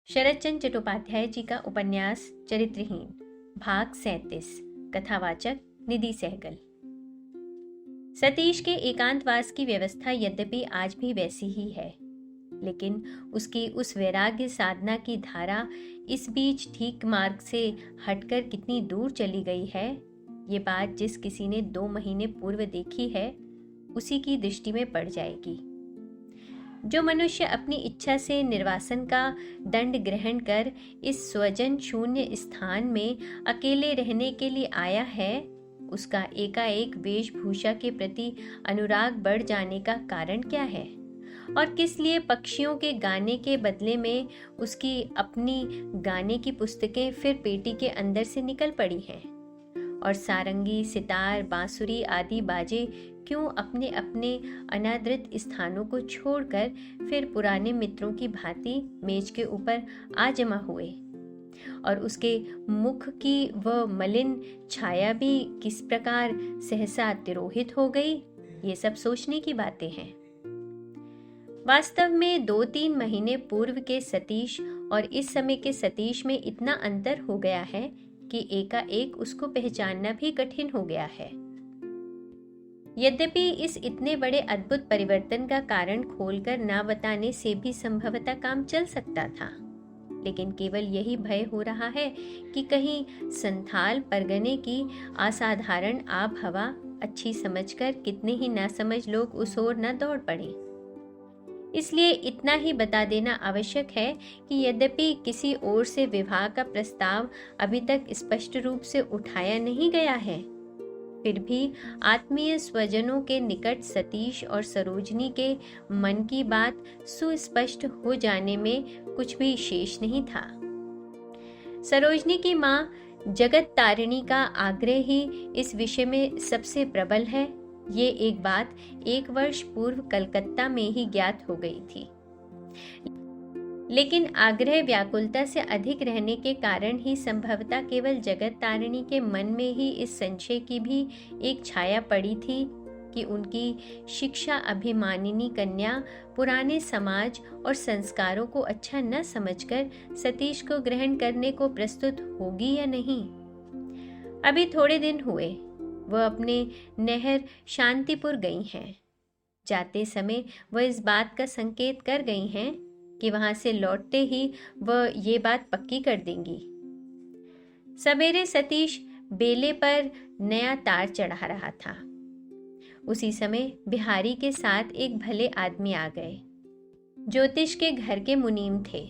शरदचंद्र चट्टोपाध्याय जी का उपन्यास चरित्रहीन भाग 37। कथावाचक निधि सहगल। सतीश के एकांतवास की व्यवस्था यद्यपि आज भी वैसी ही है, लेकिन उसकी उस वैराग्य साधना की धारा इस बीच ठीक मार्ग से हटकर कितनी दूर चली गई है, ये बात जिस किसी ने 2 महीने पूर्व देखी है उसी की दृष्टि में पड़ जाएगी। जो मनुष्य अपनी इच्छा से निर्वासन का दंड ग्रहण कर इस स्वजन शून्य स्थान में अकेले रहने के लिए आया है, उसका एकाएक वेशभूषा के प्रति अनुराग बढ़ जाने का कारण क्या है और किस लिए पक्षियों के गाने के बदले में उसकी अपनी गाने की पुस्तकें फिर पेटी के अंदर से निकल पड़ी हैं और सारंगी, सितार, बांसुरी आदि बाजे क्यों अपने अपने अनादृत स्थानों को छोड़कर फिर पुराने मित्रों की भांति मेज के ऊपर आ जमा हुए और उसके मुख की वह मलिन छाया भी किस प्रकार सहसा तिरोहित हो गई, ये सब सोचने की बातें हैं। वास्तव में 2-3 महीने पूर्व के सतीश और इस समय के सतीश में इतना अंतर हो गया है कि एकाएक उसको पहचानना भी कठिन हो गया है। यद्यपि इस इतने बड़े अद्भुत परिवर्तन का कारण खोलकर ना बताने से भी संभवतः काम चल सकता था, लेकिन केवल यही भय हो रहा है कि कहीं संथाल परगने की असाधारण आब हवा अच्छी समझकर कितने ही नासमझ लोग उस ओर न दौड़ पड़े। इसलिए इतना ही बता देना आवश्यक है कि यद्यपि किसी ओर से विवाह का प्रस्ताव अभी तक स्पष्ट रूप से उठाया नहीं गया है, फिर भी आत्मीय स्वजनों के निकट सतीश और सरोजनी के मन की बात सुस्पष्ट हो जाने में कुछ भी शेष नहीं था। सरोजनी की माँ जगत तारिणी का आग्रह ही इस विषय में सबसे प्रबल है, ये एक बात 1 वर्ष पूर्व कलकत्ता में ही ज्ञात हो गई थी, लेकिन आग्रह व्याकुलता से अधिक रहने के कारण ही संभवतः केवल जगत तारिणी के मन में ही इस संशय की भी एक छाया पड़ी थी कि उनकी शिक्षा अभिमानिनी कन्या पुराने समाज और संस्कारों को अच्छा न समझकर सतीश को ग्रहण करने को प्रस्तुत होगी या नहीं। अभी थोड़े दिन हुए वह अपने नहर शांतिपुर गई हैं। जाते समय वह इस बात का संकेत कर गई हैं कि वहां से लौटते ही वह ये बात पक्की कर देंगी। सवेरे सतीश बेले पर नया तार चढ़ा रहा था। उसी समय बिहारी के साथ एक भले आदमी आ गए। ज्योतिष के घर के मुनीम थे।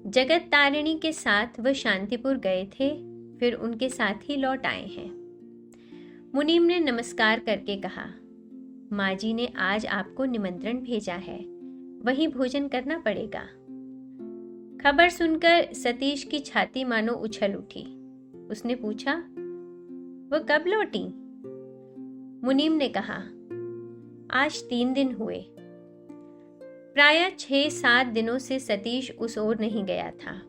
जगत तारिणी के साथ वह शांतिपुर गए थे, फिर उनके साथ ही लौट आए हैं। मुनीम ने नमस्कार करके कहा, माँ जी ने आज आपको निमंत्रण भेजा है, वहीं भोजन करना पड़ेगा। खबर सुनकर सतीश की छाती मानो उछल उठी। उसने पूछा, वो कब लौटी? मुनीम ने कहा, आज 3 दिन हुए। प्रायः 6-7 दिनों से सतीश उस ओर नहीं गया था।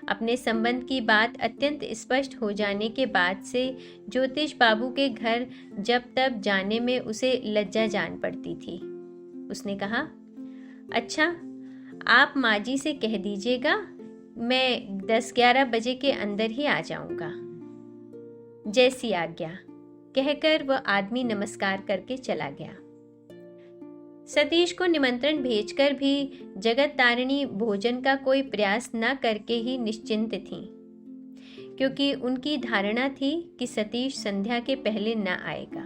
अपने संबंध की बात अत्यंत स्पष्ट हो जाने के बाद से ज्योतिष बाबू के घर जब तब जाने में उसे लज्जा जान पड़ती थी। उसने कहा, अच्छा, आप माँ जी से कह दीजिएगा मैं 10-11 बजे के अंदर ही आ जाऊंगा। जैसी आज्ञा, कहकर वह आदमी नमस्कार करके चला गया। सतीश को निमंत्रण भेजकर भी जगत तारिणी भोजन का कोई प्रयास न करके ही निश्चिंत थीं, क्योंकि उनकी धारणा थी कि सतीश संध्या के पहले न आएगा।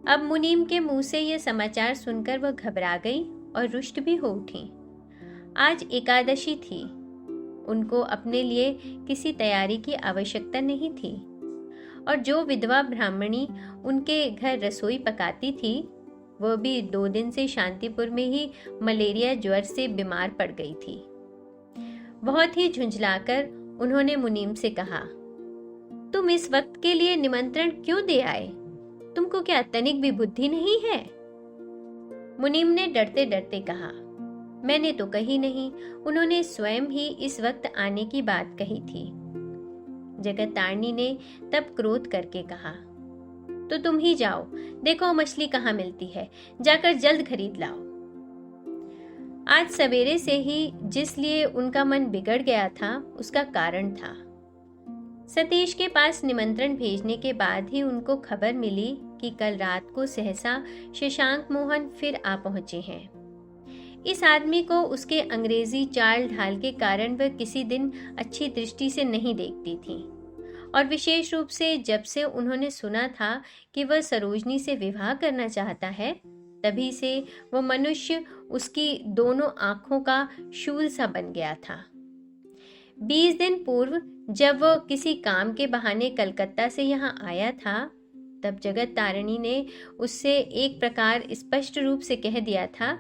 अब मुनीम के मुंह से यह समाचार सुनकर वह घबरा गई और रुष्ट भी हो उठी। आज एकादशी थी, उनको अपने लिए किसी तैयारी की आवश्यकता नहीं थी और जो विधवा ब्राह्मणी उनके घर रसोई पकाती थी वह भी 2 दिन से शांतिपुर में ही मलेरिया ज्वर से बीमार पड़ गई थी। बहुत ही झुंझलाकर उन्होंने मुनीम से कहा, तुम इस वक्त के लिए निमंत्रण क्यों दे आए? तुमको क्या तनिक भी बुद्धि नहीं है? मुनीम ने डरते डरते कहा, मैंने तो कही नहीं, उन्होंने स्वयं ही इस वक्त आने की बात कही थी। जगत तारिणी ने तब क्रोध करके कहा, तो तुम ही जाओ, देखो मछली कहाँ मिलती है, जाकर जल्द खरीद लाओ। आज सवेरे से ही जिस लिए उनका मन बिगड़ गया था उसका कारण था। सतीश के पास निमंत्रण भेजने के बाद ही उनको खबर मिली कि कल रात को सहसा शशांक मोहन फिर आ पहुंचे हैं। इस आदमी को उसके अंग्रेजी चाल ढाल के कारण वह किसी दिन अच्छी दृष्टि से नहीं देखती थी, और विशेष रूप से जब से उन्होंने सुना था कि वह सरोजनी से विवाह करना चाहता है, तभी से वह मनुष्य उसकी दोनों आंखों का शूल सा बन गया था। 20 दिन पूर्व जब वह किसी काम के बहाने कलकत्ता से यहाँ आया था, तब जगत तारिणी ने उससे एक प्रकार स्पष्ट रूप से कह दिया था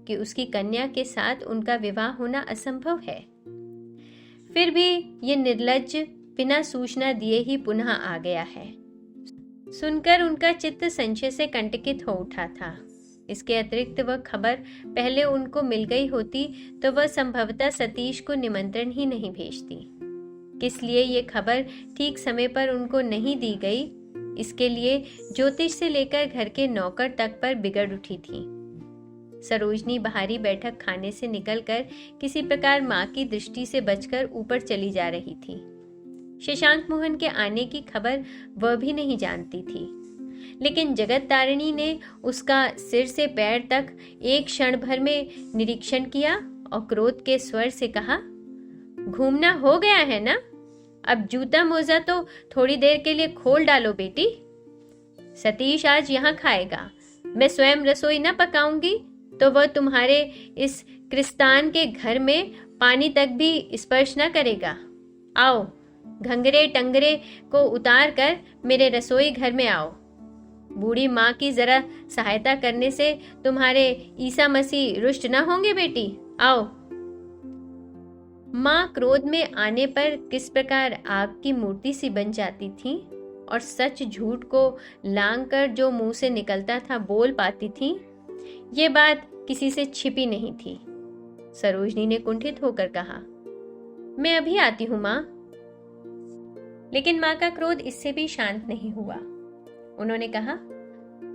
कि उसकी कन्या के साथ उनका विवाह होना असंभव है। फिर भी ये निर्लज्ज बिना सूचना दिए ही पुनः आ गया है। सुनकर उनका चित्त संशय से कंटकित हो उठा था। इसके अतिरिक्त वह खबर पहले उनको मिल गई होती तो वह संभवतः सतीश को निमंत्रण ही नहीं भेजती। किस लिए ये खबर ठीक समय पर उनको नहीं दी गई, इसके लिए ज्योतिष से लेकर घर के नौकर तक पर बिगड़ उठी थी। सरोजनी बाहरी बैठक खाने से निकलकर किसी प्रकार माँ की दृष्टि से बचकर ऊपर चली जा रही थी। शशांक मोहन के आने की खबर वह भी नहीं जानती थी, लेकिन जगत तारिणी ने उसका सिर से पैर तक एक क्षण भर में निरीक्षण किया और क्रोध के स्वर से कहा, घूमना हो गया है ना? अब जूता मोजा तो थोड़ी देर के लिए खोल डालो बेटी। सतीश आज यहाँ खाएगा, मैं स्वयं रसोई न पकाऊंगी तो वह तुम्हारे इस क्रिस्तान के घर में पानी तक भी स्पर्श न करेगा। आओ, घंघरे टंगरे को उतार कर मेरे रसोई घर में आओ। बूढ़ी माँ की जरा सहायता करने से तुम्हारे ईसा मसीह रुष्ट न होंगे बेटी, आओ। माँ क्रोध में आने पर किस प्रकार आग की मूर्ति सी बन जाती थी और सच झूठ को लांग कर जो मुंह से निकलता था बोल पाती थी, ये बात किसी से छिपी नहीं थी। सरोजनी ने कुंठित होकर कहा, मैं अभी आती हूँ माँ। लेकिन माँ का क्रोध इससे भी शांत नहीं हुआ। उन्होंने कहा,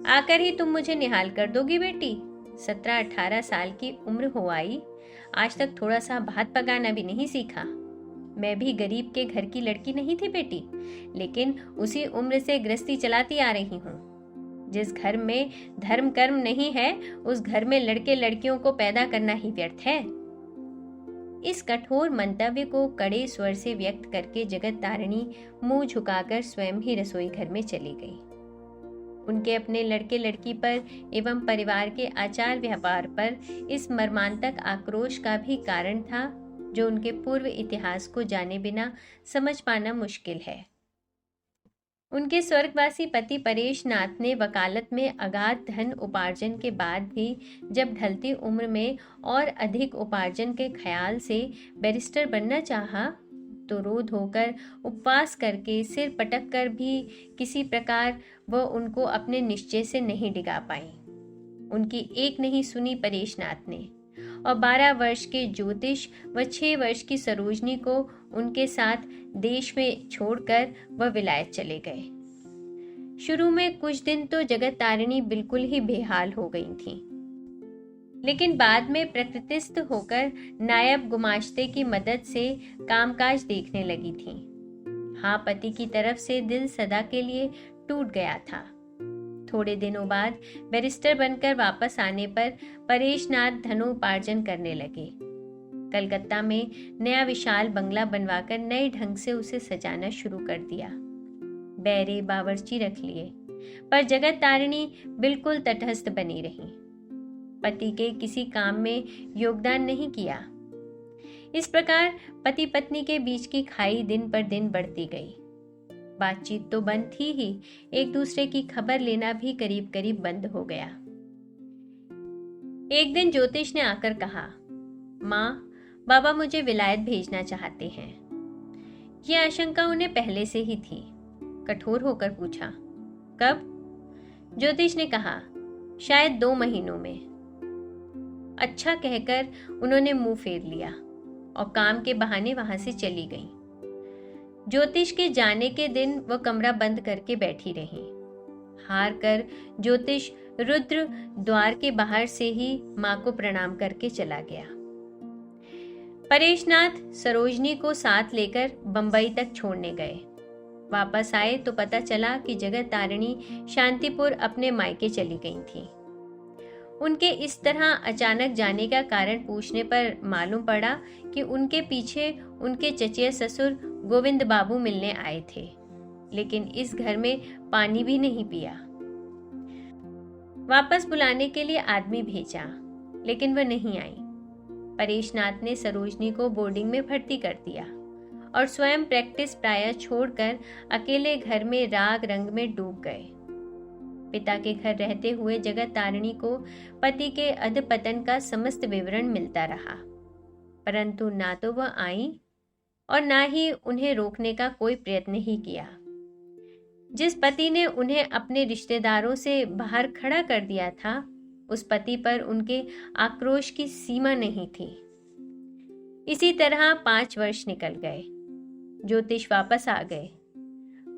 आकर ही तुम मुझे निहाल कर दोगी बेटी? 17-18 साल की उम्र हो आई, आज तक थोड़ा सा भात पकाना भी नहीं सीखा। मैं भी गरीब के घर की लड़की नहीं थी बेटी, लेकिन उसी उम्र से गृहस्थी चलाती आ रही हूँ। जिस घर में धर्म कर्म नहीं है, उस घर में लड़के लड़कियों को पैदा करना ही व्यर्थ है। इस कठोर मंतव्य को कड़े स्वर से व्यक्त करके जगत तारिणी मुंह झुकाकर स्वयं ही रसोई घर में चली गई। उनके अपने लड़के लड़की पर एवं परिवार के आचार व्यवहार पर इस मर्मांतक आक्रोश का भी कारण था, जो उनके पूर्व इतिहास को जाने बिना समझ पाना मुश्किल है। उनके स्वर्गवासी पति परेश नाथ ने वकालत में अगाध धन उपार्जन के बाद भी जब ढलती उम्र में और अधिक उपार्जन के ख्याल से बैरिस्टर बनना चाहा, तो रोध होकर उपवास करके सिर पटक कर भी किसी प्रकार वह उनको अपने निश्चय से नहीं डिगा पाई। उनकी एक नहीं सुनी परेश नाथ ने, और 12 वर्ष के ज्योतिष व 6 वर्ष की सरोजनी को उनके साथ देश में छोड़कर वह विलायत चले गए। शुरू में कुछ दिन तो जगत तारिणी बिल्कुल ही बेहाल हो गई थी, लेकिन बाद में प्रकृतिस्थ होकर नायब गुमाश्ते की मदद से कामकाज देखने लगी थी। हाँ, पति की तरफ से दिल सदा के लिए टूट गया था। थोड़े दिनों बाद बैरिस्टर बनकर वापस आने पर परेशनाथ धनोपार्जन करने लगे। कलकत्ता में नया विशाल बंगला बनवाकर नए ढंग से उसे सजाना शुरू कर दिया। बैरे बावर्ची रख लिए, पर जगत तारिणी बिल्कुल तटस्थ बनी रही। पति के किसी काम में योगदान नहीं किया। इस प्रकार पति पत्नी के बीच की खाई दिन पर दिन बढ़ती गई। बातचीत तो बंद थी ही, एक दूसरे की खबर लेना भी करीब करीब बंद हो गया। एक दिन ज्योतिष ने आकर कहा, माँ, बाबा मुझे विलायत भेजना चाहते हैं। यह आशंका उन्हें पहले से ही थी। कठोर होकर पूछा, कब? ज्योतिष ने कहा, शायद 2 महीनों में। अच्छा कहकर उन्होंने मुंह फेर लिया और काम के बहाने वहां से चली गई। ज्योतिष के जाने के दिन वह कमरा बंद करके बैठी रही। हार कर ज्योतिष रुद्र द्वार के बाहर से ही मां को प्रणाम करके चला गया। परेशनाथ सरोजनी को साथ लेकर बंबई तक छोड़ने गए। वापस आए तो पता चला कि जगत तारिणी शांतिपुर अपने मायके चली गई थी। उनके इस तरह अचानक जाने का कारण पूछने पर मालूम पड़ा कि उनके पीछे उनके चचेरे ससुर गोविंद बाबू मिलने आए थे, लेकिन इस घर में पानी भी नहीं पिया। वापस बुलाने के लिए आदमी भेजा, लेकिन वह नहीं आई। परेशनाथ ने सरोजनी को बोर्डिंग में भर्ती कर दिया और स्वयं प्रैक्टिस प्राय छोड़कर अकेले घर में राग रंग में डूब गए। पिता के घर रहते हुए जगत तारिणी को पति के अधपतन का समस्त विवरण मिलता रहा, परंतु ना तो वह आई और ना ही उन्हें रोकने का कोई प्रयत्न ही किया। जिस पति ने उन्हें अपने रिश्तेदारों से बाहर खड़ा कर दिया था, उस पति पर उनके आक्रोश की सीमा नहीं थी। इसी तरह 5 वर्ष निकल गए। ज्योतिष वापस आ गए।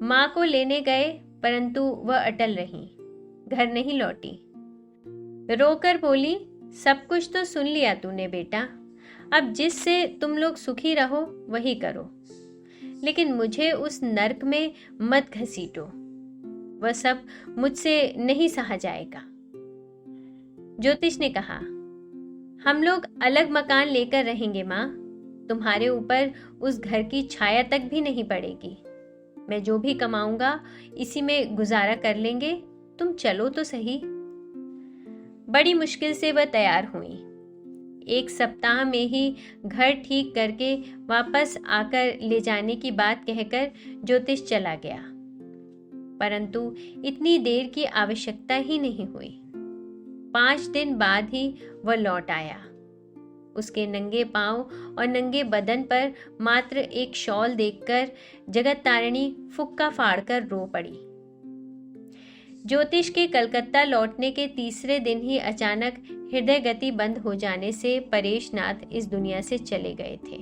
मां को लेने गए, परंतु वह अटल रही, घर नहीं लौटी। रोकर बोली, सब कुछ तो सुन लिया तूने बेटा, अब जिससे तुम लोग सुखी रहो वही करो, लेकिन मुझे उस नर्क में मत घसीटो। वह सब मुझसे नहीं सहा जाएगा। ज्योतिष ने कहा, हम लोग अलग मकान लेकर रहेंगे मां, तुम्हारे ऊपर उस घर की छाया तक भी नहीं पड़ेगी। मैं जो भी कमाऊंगा इसी में गुजारा कर लेंगे, तुम चलो तो सही। बड़ी मुश्किल से वह तैयार हुई। 1 सप्ताह में ही घर ठीक करके वापस आकर ले जाने की बात कहकर ज्योतिष चला गया, परंतु इतनी देर की आवश्यकता ही नहीं हुई। 5 दिन बाद ही वह लौट आया। उसके नंगे पांव और नंगे बदन पर मात्र एक शॉल देखकर जगत तारिणी फुक्का फाड़कर रो पड़ी। ज्योतिष के कलकत्ता लौटने के तीसरे दिन ही अचानक हृदय गति बंद हो जाने से परेशनाथ इस दुनिया से चले गए थे।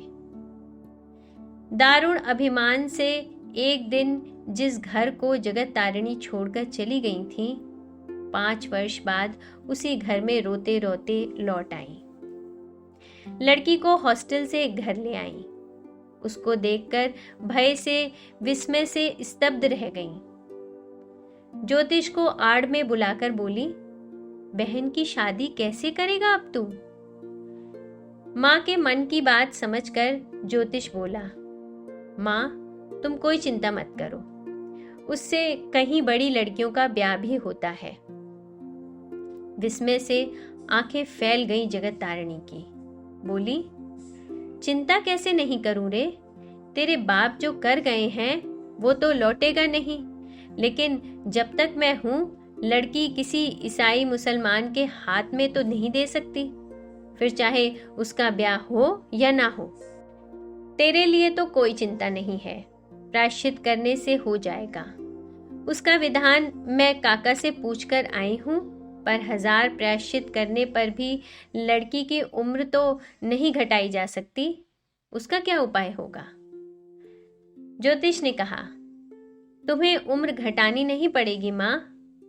दारुण अभिमान से एक दिन जिस घर को जगत तारिणी छोड़कर चली गई थी, 5 वर्ष बाद उसी घर में रोते रोते लौट आई। लड़की को हॉस्टल से एक घर ले आई। उसको देखकर भय से, विस्मय से स्तब्ध रह गईं। ज्योतिष को आड़ में बुलाकर बोली, बहन की शादी कैसे करेगा अब तू? मां के मन की बात समझकर ज्योतिष बोला, मां तुम कोई चिंता मत करो, उससे कहीं बड़ी लड़कियों का ब्याह भी होता है। विस्मय से आंखें फैल गईं जगत तारिणी की। बोली, चिंता कैसे नहीं करूं रे, तेरे बाप जो कर गए हैं वो तो लौटेगा नहीं, लेकिन जब तक मैं हूं लड़की किसी ईसाई मुसलमान के हाथ में तो नहीं दे सकती, फिर चाहे उसका ब्याह हो या ना हो। तेरे लिए तो कोई चिंता नहीं है, प्रायश्चित करने से हो जाएगा। उसका विधान मैं काका से पूछकर आई हूं, पर 1000 प्रायश्चित करने पर भी लड़की की उम्र तो नहीं घटाई जा सकती, उसका क्या उपाय होगा? ज्योतिष ने कहा, तुम्हें उम्र घटानी नहीं पड़ेगी मां,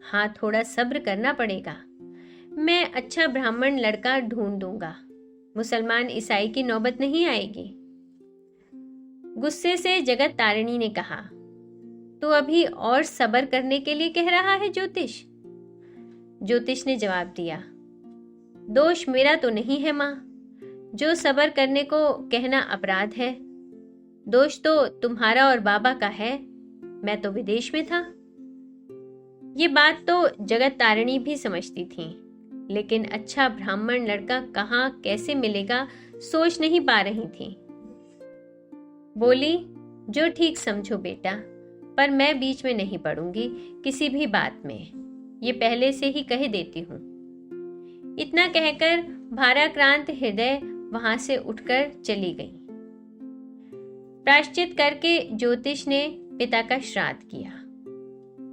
हाँ थोड़ा सब्र करना पड़ेगा। मैं अच्छा ब्राह्मण लड़का ढूंढ दूंगा, मुसलमान ईसाई की नौबत नहीं आएगी। गुस्से से जगत तारिणी ने कहा, तो अभी और सब्र करने के लिए कह रहा है ज्योतिष? ज्योतिष ने जवाब दिया, दोष मेरा तो नहीं है मां, जो सब्र करने को कहना अपराध है। दोष तो तुम्हारा और बाबा का है, मैं तो विदेश में था। ये बात तो जगत तारिणी भी समझती थी, लेकिन अच्छा ब्राह्मण लड़का कहाँ कैसे मिलेगा सोच नहीं पा रही थी। बोली, जो ठीक समझो बेटा, पर मैं बीच में नहीं पड़ूंगी किसी भी बात में, ये पहले से ही कह देती हूं। इतना कहकर भाराक्रांत हृदय वहां से उठकर चली गई। प्रायश्चित करके ज्योतिष ने पिता का श्राद्ध किया।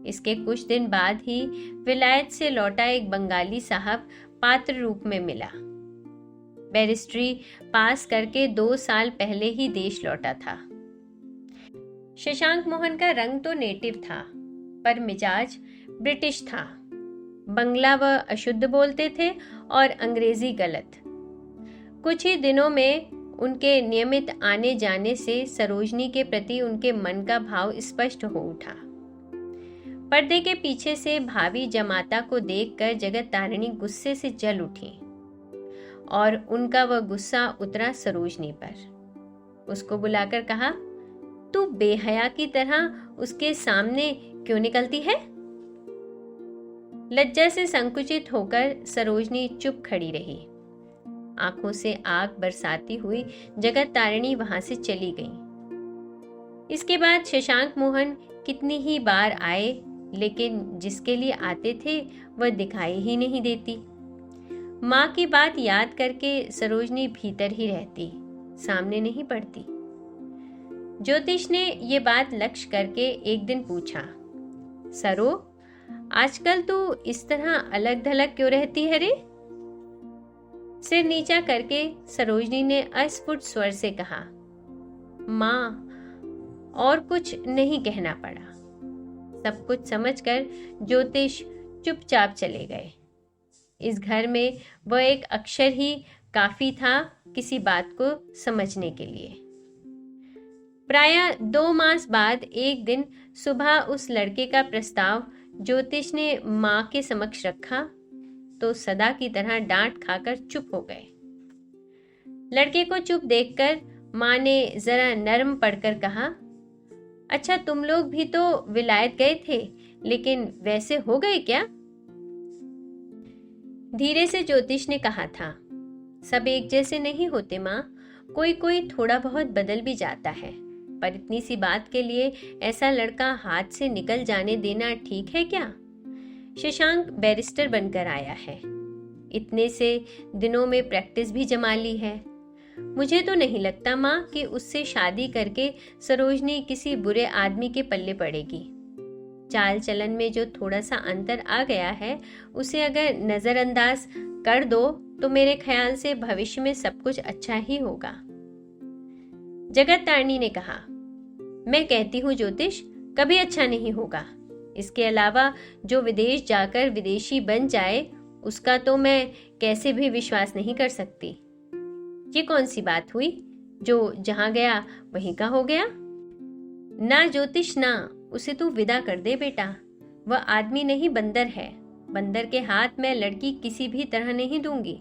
इसके कुछ दिन बाद ही विलायत से लौटा एक बंगाली साहब पात्र रूप में मिला। बैरिस्ट्री पास करके 2 साल पहले ही देश लौटा था। शशांक मोहन का रंग तो नेटिव था, पर मिजाज ब्रिटिश था। बंगला वह अशुद्ध बोलते थे और अंग्रेजी गलत। कुछ ही दिनों में उनके नियमित आने जाने से सरोजनी के प्रति उनके मन का भाव स्पष्ट हो उठा। पर्दे के पीछे से भावी जमाता को देखकर जगत तारिणी गुस्से से जल उठी और उनका वह गुस्सा उतरा सरोजनी पर। उसको बुलाकर कहा, तू बेहया की तरह उसके सामने क्यों निकलती है? लज्जा से संकुचित होकर सरोजनी चुप खड़ी रही। आंखों से आग बरसाती हुई जगत तारिणी वहां से चली गई। इसके बाद शशांक मोहन कितनी ही बार आए, लेकिन जिसके लिए आते थे वह दिखाई ही नहीं देती। माँ की बात याद करके सरोजनी भीतर ही रहती, सामने नहीं पड़ती। ज्योतिष ने ये बात लक्ष्य करके एक दिन पूछा, सरो, आजकल तू इस तरह अलग थलग क्यों रहती है रे? सिर नीचा करके सरोजनी ने अस्फुट स्वर से कहा, माँ, और कुछ नहीं कहना पड़ा। सब कुछ समझकर ज्योतिष चुपचाप चले गए। इस घर में वह एक अक्षर ही काफी था किसी बात को समझने के लिए। प्रायः 2 मास बाद एक दिन सुबह उस लड़के का प्रस्ताव ज्योतिष ने माँ के समक्ष रखा तो सदा की तरह डांट खाकर चुप हो गए। लड़के को चुप देखकर माँ ने जरा नर्म पड़कर कहा, अच्छा, तुम लोग भी तो विलायत गए थे, लेकिन वैसे हो गए क्या? धीरे से ज्योतिष ने कहा था, सब एक जैसे नहीं होते माँ, कोई कोई थोड़ा बहुत बदल भी जाता है, पर इतनी सी बात के लिए ऐसा लड़का हाथ से निकल जाने देना ठीक है क्या? शशांक बैरिस्टर बनकर आया है, इतने से दिनों में प्रैक्टिस भी जमा ली है। मुझे तो नहीं लगता माँ कि उससे शादी करके सरोजनी किसी बुरे आदमी के पल्ले पड़ेगी। चाल चलन में जो थोड़ा सा अंतर आ गया है, उसे अगर नजरअंदाज कर दो तो मेरे ख्याल से भविष्य में सब कुछ अच्छा ही होगा। जगत तारिणी ने कहा, मैं कहती हूँ ज्योतिष, कभी अच्छा नहीं होगा। इसके अलावा जो विदेश जाकर विदेशी बन जाए, उसका तो मैं कैसे भी विश्वास नहीं कर सकती। ये कौन सी बात हुई, जो जहां गया वहीं का हो गया? ना ज्योतिष ना, उसे तू विदा कर दे बेटा। वह आदमी नहीं, बंदर है। बंदर के हाथ में लड़की किसी भी तरह नहीं दूंगी।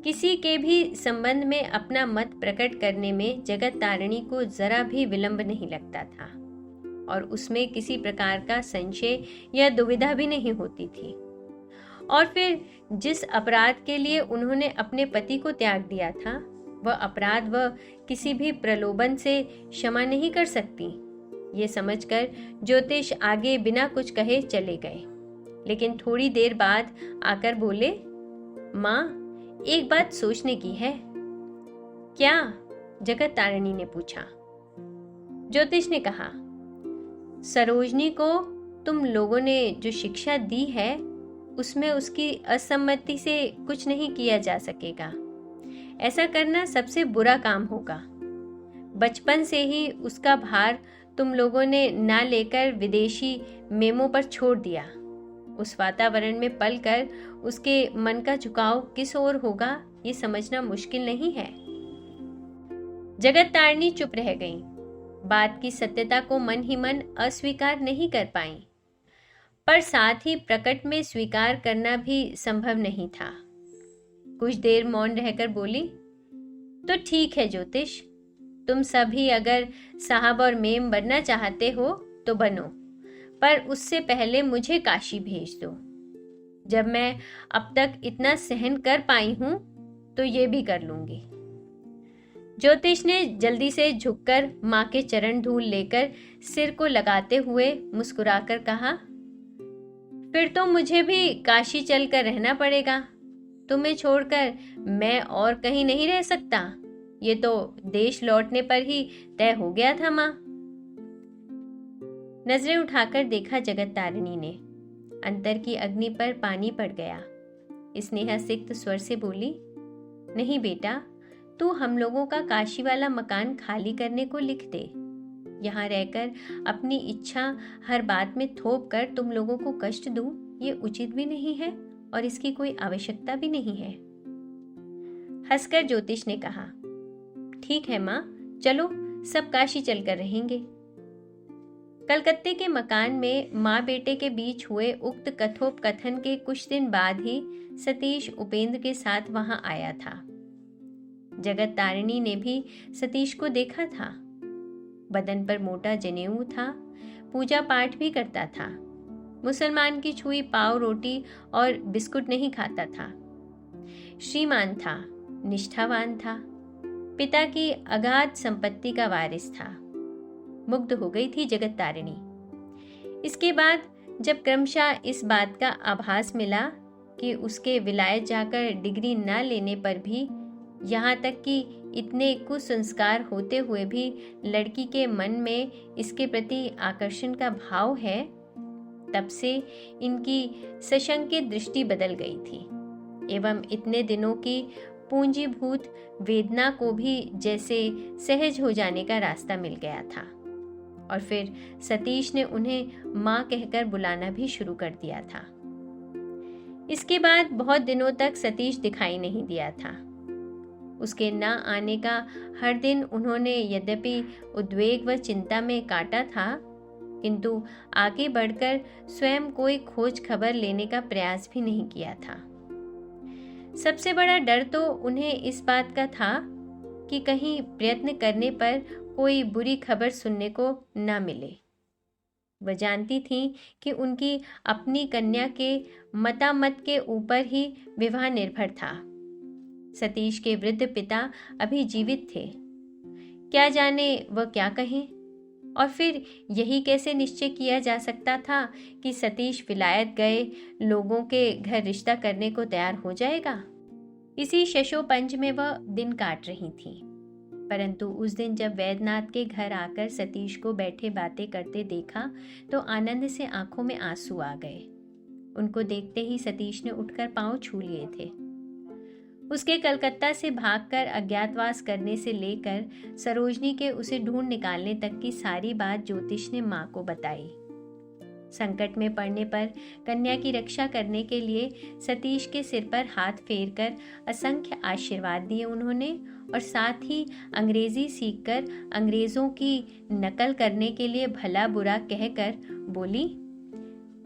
किसी के भी संबंध में अपना मत प्रकट करने में जगत तारिणी को जरा भी विलंब नहीं लगता था और उसमें किसी प्रकार का संशय या दुविधा भी नहीं होती थी। और फिर जिस अपराध के लिए उन्होंने अपने पति को त्याग दिया था, वह अपराध वह किसी भी प्रलोभन से क्षमा नहीं कर सकती। ये समझकर ज्योतिष आगे बिना कुछ कहे चले गए, लेकिन थोड़ी देर बाद आकर बोले, माँ, एक बात सोचने की है। क्या? जगत तारिणी ने पूछा। ज्योतिष ने कहा, सरोजनी को तुम लोगों ने जो शिक्षा दी है, उसमें उसकी असम्मति से कुछ नहीं किया जा सकेगा। ऐसा करना सबसे बुरा काम होगा। बचपन से ही उसका भार तुम लोगों ने ना लेकर विदेशी मेमों पर छोड़ दिया। उस वातावरण में पलकर उसके मन का झुकाव किस ओर होगा, ये समझना मुश्किल नहीं है। जगत तारिणी चुप रह गईं। बात की सत्यता को मन ही मन अस्वीकार नहीं कर पाईं, पर साथ ही प्रकट में स्वीकार करना भी संभव नहीं था। कुछ देर मौन रहकर बोली, तो ठीक है ज्योतिष, तुम सभी अगर साहब और मेम बनना चाहते हो तो बनो, पर उससे पहले मुझे काशी भेज दो। जब मैं अब तक इतना सहन कर पाई हूं तो ये भी कर लूंगी। ज्योतिष ने जल्दी से झुककर माँ के चरण धूल लेकर सिर को लगाते हुए मुस्कुराकर कहा, फिर तो मुझे भी काशी चलकर रहना पड़ेगा। तुम्हें छोड़कर मैं और कहीं नहीं रह सकता। ये तो देश लौटने पर ही तय हो गया था माँ। नजरें उठाकर देखा जगत तारिणी ने। अंतर की अग्नि पर पानी पड़ गया। स्नेहसिक्त स्वर से बोली, नहीं बेटा, तू हम लोगों का काशी वाला मकान खाली करने को लिख दे। यहाँ रहकर अपनी इच्छा हर बात में थोप कर तुम लोगों को कष्ट दूं, ये उचित भी नहीं है और इसकी कोई आवश्यकता भी नहीं है। हंसकर ज्योतिष ने कहा, ठीक है माँ, चलो सब काशी चलकर रहेंगे। कलकत्ते के मकान में माँ बेटे के बीच हुए उक्त कथोपकथन के कुछ दिन बाद ही सतीश उपेंद्र के साथ वहां आया था। जगत तारिणी ने भी सतीश को देखा था। बदन पर मोटा जनेऊ था, पूजा पाठ भी करता था। मुसलमान की छुई पाव रोटी और बिस्कुट नहीं खाता था। श्रीमान था, निष्ठावान था, पिता की अगाध संपत्ति का वारिस था। मुग्ध हो गई थी जगत तारिणी। इसके बाद जब क्रमशः इस बात का आभास मिला कि उसके विलायत जाकर डिग्री न लेने पर भी, यहाँ तक कि इतने कुसंस्कार होते हुए भी लड़की के मन में इसके प्रति आकर्षण का भाव है, तब से इनकी सशंकित दृष्टि बदल गई थी एवं इतने दिनों की पूंजीभूत वेदना को भी जैसे सहज हो जाने का रास्ता मिल गया था। और फिर सतीश ने उन्हें माँ कहकर बुलाना भी शुरू कर दिया था। इसके बाद बहुत दिनों तक सतीश दिखाई नहीं दिया था। उसके न आने का हर दिन उन्होंने यद्यपि उद्वेग व चिंता में काटा था, किंतु आगे बढ़कर स्वयं कोई खोज खबर लेने का प्रयास भी नहीं किया था। सबसे बड़ा डर तो उन्हें इस बात का था कि कहीं प्रयत्न करने पर कोई बुरी खबर सुनने को न मिले। वह जानती थी कि उनकी अपनी कन्या के मतामत के ऊपर ही विवाह निर्भर था। सतीश के वृद्ध पिता अभी जीवित थे। क्या जाने वह क्या कहें, और फिर यही कैसे निश्चय किया जा सकता था कि सतीश विलायत गए लोगों के घर रिश्ता करने को तैयार हो जाएगा। इसी शशोपंज में वह दिन काट रही थी। परंतु उस दिन जब वैद्यनाथ के घर आकर सतीश को बैठे बातें करते देखा तो आनंद से आंखों में आंसू आ गए। उनको देखते ही सतीश ने उठकर पांव छू लिए थे। उसके कलकत्ता से भागकर अज्ञातवास करने से लेकर सरोजनी के उसे ढूंढ निकालने तक की सारी बात ज्योतिष ने माँ को बताई। संकट में पड़ने पर कन्या की रक्षा करने के लिए सतीश के सिर पर हाथ फेरकर असंख्य आशीर्वाद दिए उन्होंने, और साथ ही अंग्रेजी सीखकर अंग्रेजों की नकल करने के लिए भला बुरा कहकर बोली,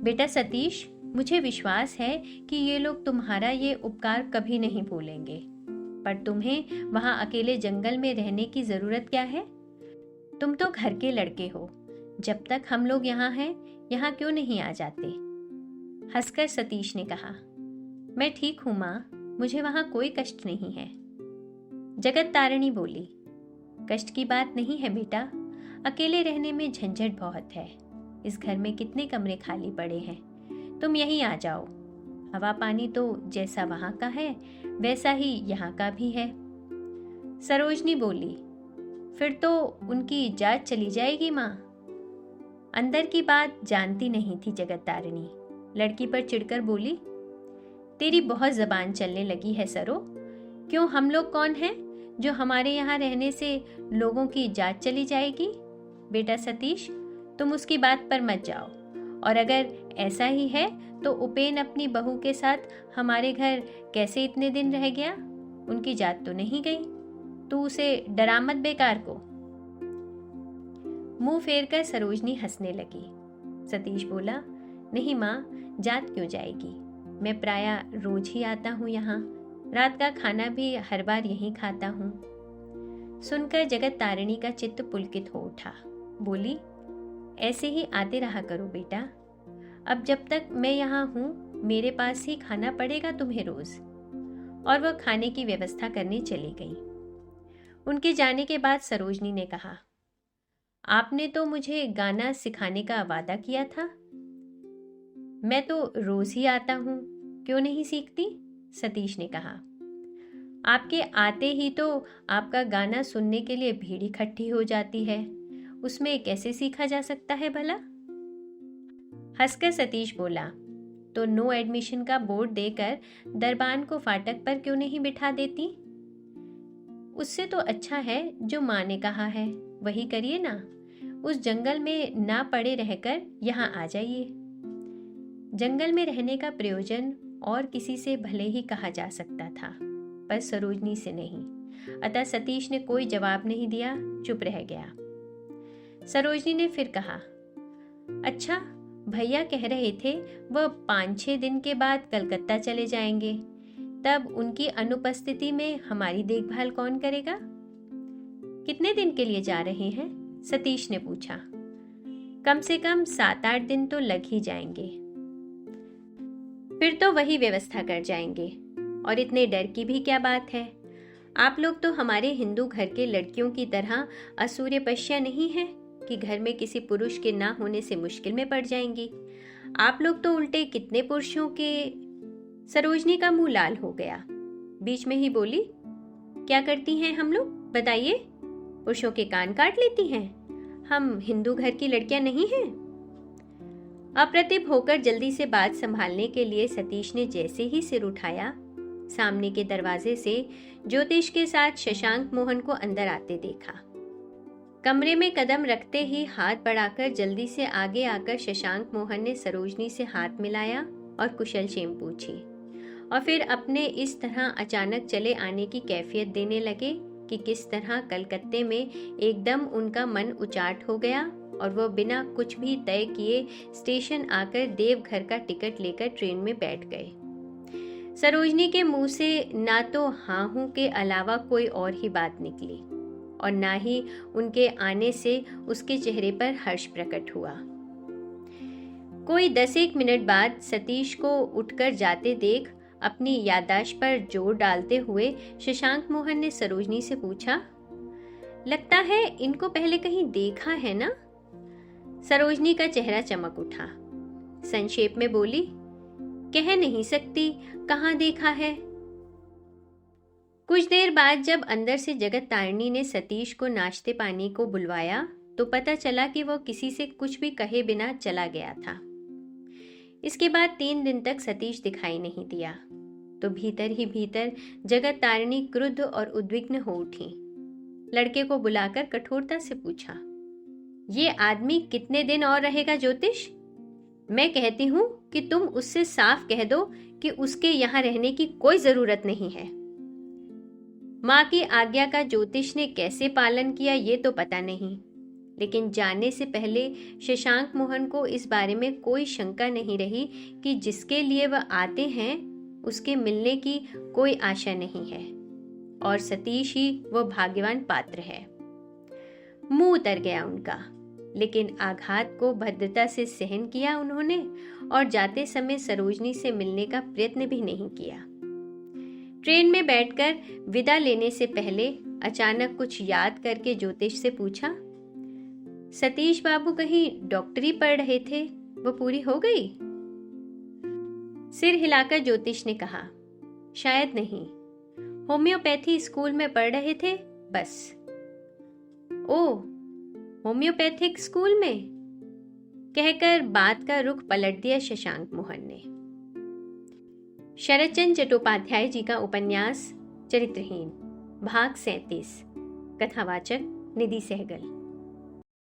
बेटा सतीश, मुझे विश्वास है कि ये लोग तुम्हारा ये उपकार कभी नहीं भूलेंगे, पर तुम्हें वहां अकेले जंगल में रहने की जरूरत क्या है? तुम तो घर के लड़के हो, जब तक हम लोग यहाँ हैं, यहाँ क्यों नहीं आ जाते? हंसकर सतीश ने कहा, मैं ठीक हूं माँ, मुझे वहां कोई कष्ट नहीं है। जगत तारिणी बोली, कष्ट की बात नहीं है बेटा, अकेले रहने में झंझट बहुत है। इस घर में कितने कमरे खाली पड़े हैं, तुम यहीं आ जाओ। हवा पानी तो जैसा वहां का है वैसा ही यहाँ का भी है। सरोजनी बोली, फिर तो उनकी जात चली जाएगी माँ। अंदर की बात जानती नहीं थी जगत तारिणी। लड़की पर चिढ़कर बोली, तेरी बहुत जबान चलने लगी है सरो। क्यों, हम लोग कौन हैं जो हमारे यहाँ रहने से लोगों की जात चली जाएगी? बेटा सतीश, तुम उसकी बात पर मत जाओ, और अगर ऐसा ही है तो उपेन अपनी बहू के साथ हमारे घर कैसे इतने दिन रह गया? उनकी जात तो नहीं गई। तू उसे डरा मत बेकार को। मुंह फेरकर सरोजनी हंसने लगी। सतीश बोला, नहीं माँ, जात क्यों जाएगी? मैं प्रायः रोज ही आता हूँ यहाँ, रात का खाना भी हर बार यहीं खाता हूँ। सुनकर जगत तारिणी का चित्त पुलकित हो उठा। बोली, ऐसे ही आते रहा करो बेटा। अब जब तक मैं यहाँ हूँ मेरे पास ही खाना पड़ेगा तुम्हें रोज। और वह खाने की व्यवस्था करने चली गई। उनके जाने के बाद सरोजनी ने कहा, आपने तो मुझे गाना सिखाने का वादा किया था। मैं तो रोज ही आता हूँ, क्यों नहीं सीखती? सतीश ने कहा, आपके आते ही तो आपका गाना सुनने के लिए भीड़ इकट्ठी हो जाती है, उसमें कैसे सीखा जा सकता है भला? हंसकर सतीश बोला, तो नो एडमिशन का बोर्ड देकर दरबान को फाटक पर क्यों नहीं बिठा देती? उससे तो अच्छा है जो माँ ने कहा है वही करिए ना। उस जंगल में ना पड़े रहकर यहाँ आ जाइए। जंगल में रहने का प्रयोजन और किसी से भले ही कहा जा सकता था, पर सरोजनी से नहीं। अतः सतीश ने कोई जवाब नहीं दिया, चुप रह गया। सरोजनी ने फिर कहा, अच्छा, भैया कह रहे थे वह 5-6 दिन के बाद कलकत्ता चले जाएंगे, तब उनकी अनुपस्थिति में हमारी देखभाल कौन करेगा? कितने दिन के लिए जा रहे हैं? सतीश ने पूछा। कम से कम 7-8 दिन तो लग ही जाएंगे। फिर तो वही व्यवस्था कर जाएंगे, और इतने डर की भी क्या बात है? आप लोग तो हमारे हिंदू घर के लड़कियों की तरह असूर्यपश्या नहीं है कि घर में किसी पुरुष के ना होने से मुश्किल में पड़ जाएंगी। आप लोग तो उल्टे कितने पुरुषों के। सरोजनी का मुंह लाल हो गया, बीच में ही बोली, क्या करती हैं हम लोग, बताइए? पुरुषों के कान काट लेती हैं? हम हिंदू घर की लड़कियां नहीं हैं? अप्रतिभ होकर जल्दी से बात संभालने के लिए सतीश ने जैसे ही सिर उठाया, सामने के दरवाजे से ज्योतिष के साथ शशांक मोहन को अंदर आते देखा। कमरे में कदम रखते ही हाथ बढ़ाकर जल्दी से आगे आकर शशांक मोहन ने सरोजनी से हाथ मिलाया और कुशल क्षेम पूछी, और फिर अपने इस तरह अचानक चले आने की कैफियत देने लगे कि किस तरह कलकत्ते में एकदम उनका मन उचाट हो गया और वह बिना कुछ भी तय किए स्टेशन आकर देवघर का टिकट लेकर ट्रेन में बैठ गए। सरोजनी के मुंह से ना तो हाँ हूं के अलावा कोई और ही बात निकली, और ना ही उनके आने से उसके चेहरे पर हर्ष प्रकट हुआ। कोई 10-1 मिनट बाद सतीश को उठकर जाते देख अपनी याददाश्त पर जोर डालते हुए शशांक मोहन ने सरोजनी से पूछा, लगता है इनको पहले कहीं देखा है ना? सरोजनी का चेहरा चमक उठा, संक्षेप में बोली, कह नहीं सकती कहाँ देखा है। कुछ देर बाद जब अंदर से जगत तारिणी ने सतीश को नाश्ते पानी को बुलवाया तो पता चला कि वह किसी से कुछ भी कहे बिना चला गया था। इसके बाद 3 दिन तक सतीश दिखाई नहीं दिया, तो भीतर ही भीतर जगत तारिणी क्रुद्ध और उद्विग्न हो उठी। लड़के को बुलाकर कठोरता से पूछा, ये आदमी कितने दिन और रहेगा ज्योतिष? मैं कहती हूं कि तुम उससे साफ कह दो कि उसके यहाँ रहने की कोई जरूरत नहीं है। माँ की आज्ञा का ज्योतिष ने कैसे पालन किया ये तो पता नहीं, लेकिन जाने से पहले शशांक मोहन को इस बारे में कोई शंका नहीं रही कि जिसके लिए वह आते हैं उसके मिलने की कोई आशा नहीं है, और सतीश ही वह भाग्यवान पात्र है। मुंह उतर गया उनका, लेकिन आघात को भद्रता से सहन किया उन्होंने, और जाते समय सरोजनी से मिलने का प्रयत्न भी नहीं किया। ट्रेन में बैठकर विदा लेने से पहले अचानक कुछ याद करके ज्योतिष से पूछा, सतीश बाबू कहीं डॉक्टरी पढ़ रहे थे, वो पूरी हो गई? सिर हिलाकर ज्योतिष ने कहा, शायद नहीं, होम्योपैथी स्कूल में पढ़ रहे थे बस। ओह, होम्योपैथिक स्कूल में? कहकर बात का रुख पलट दिया शशांक मोहन ने। शरदचंद्र चट्टोपाध्याय जी का उपन्यास चरित्रहीन, भाग 37। कथावाचक निधि सहगल।